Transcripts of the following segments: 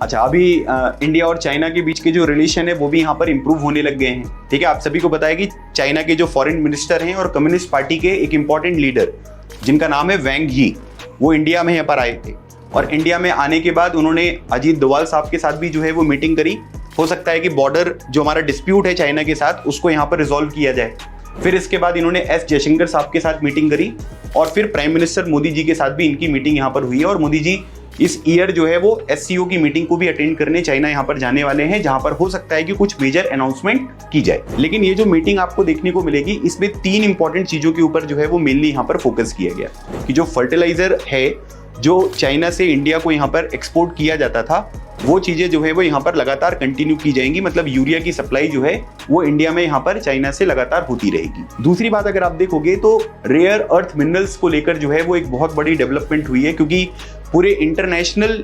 अच्छा, अभी इंडिया और चाइना के बीच के जो रिलेशन है वो भी यहाँ पर इंप्रूव होने लग गए हैं। ठीक है, आप सभी को पता है कि चाइना के जो फॉरेन मिनिस्टर हैं और कम्युनिस्ट पार्टी के एक इंपॉर्टेंट लीडर जिनका नाम है वैंग ही, वो इंडिया में यहाँ पर आए थे और इंडिया में आने के बाद उन्होंने अजीत डोवाल साहब के साथ भी जो है वो मीटिंग करी। हो सकता है कि बॉर्डर जो हमारा डिस्प्यूट है चाइना के साथ उसको यहाँ पर रिजॉल्व किया जाए। फिर इसके बाद इन्होंने एस जयशंकर साहब के साथ मीटिंग करी और फिर प्राइम मिनिस्टर मोदी जी के साथ भी इनकी मीटिंग यहाँ पर हुई है और मोदी जी इस ईयर जो है वो एससीओ की मीटिंग को भी अटेंड करने चाइना यहाँ पर जाने वाले हैं, जहां पर हो सकता है कि कुछ मेजर अनाउंसमेंट की जाए। लेकिन ये जो मीटिंग आपको देखने को मिलेगी इसमें 3 इंपॉर्टेंट चीजों के ऊपर जो है वो मेनली यहाँ पर फोकस किया गया कि जो फर्टिलाइजर है जो चाइना से इंडिया को यहाँ पर एक्सपोर्ट किया जाता था वो चीजें जो है वो यहाँ पर लगातार कंटिन्यू की जाएंगी। मतलब यूरिया की सप्लाई जो है वो इंडिया में यहाँ पर चाइना से लगातार होती रहेगी। दूसरी बात अगर आप देखोगे तो रेयर अर्थ मिनरल्स को लेकर जो है वो एक बहुत बड़ी डेवलपमेंट हुई है, क्योंकि पूरे इंटरनेशनल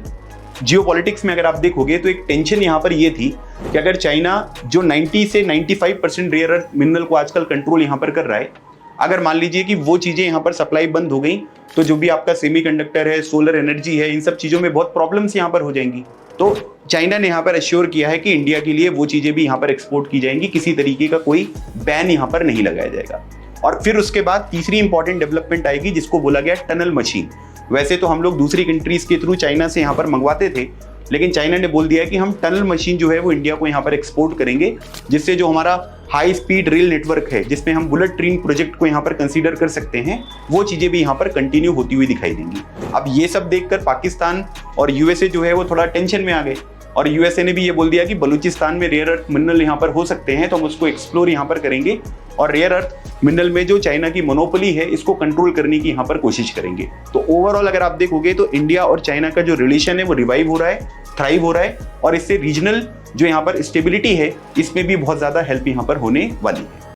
जियोपॉलिटिक्स में अगर आप देखोगे तो एक टेंशन यहाँ पर ये थी कि अगर चाइना जो 90 से 95% रेयर अर्थ मिनरल को आजकल कंट्रोल यहाँ पर कर रहा है, अगर मान लीजिए कि वो चीजें यहाँ पर सप्लाई बंद हो गई तो जो भी आपका सेमीकंडक्टर है, सोलर एनर्जी है, इन सब चीजों में बहुत प्रॉब्लम्स यहाँ पर हो जाएंगी। तो चाइना ने यहाँ पर एश्योर किया है कि इंडिया के लिए वो चीजें भी यहाँ पर एक्सपोर्ट की जाएंगी, किसी तरीके का कोई बैन यहाँ पर नहीं लगाया जाएगा। और फिर उसके बाद तीसरी इंपॉर्टेंट डेवलपमेंट आएगी जिसको बोला गया टनल मशीन। वैसे तो हम लोग दूसरी कंट्रीज के थ्रू चाइना से यहाँ पर मंगवाते थे, लेकिन चाइना ने बोल दिया कि हम टनल मशीन जो है वो इंडिया को यहाँ पर एक्सपोर्ट करेंगे, जिससे जो हमारा हाई स्पीड रेल नेटवर्क है जिसमें हम बुलेट ट्रेन प्रोजेक्ट को यहाँ पर कंसीडर कर सकते हैं, वो चीजें भी यहाँ पर कंटिन्यू होती हुई दिखाई देंगी। अब ये सब देखकर पाकिस्तान और यूएसए जो है वो थोड़ा टेंशन में आ गए और यूएसए ने भी ये बोल दिया कि बलूचिस्तान में रेयर अर्थ मिनरल यहाँ पर हो सकते हैं तो हम उसको एक्सप्लोर यहाँ पर करेंगे और रेयर अर्थ मिनरल में जो चाइना की मोनोपोली है इसको कंट्रोल करने की यहाँ पर कोशिश करेंगे। तो ओवरऑल अगर आप देखोगे तो इंडिया और चाइना का जो रिलेशन है वो रिवाइव हो रहा है, थ्राइव हो रहा है और इससे रीजनल जो यहाँ पर स्टेबिलिटी है इसमें भी बहुत ज्यादा हेल्प यहाँ पर होने वाली है।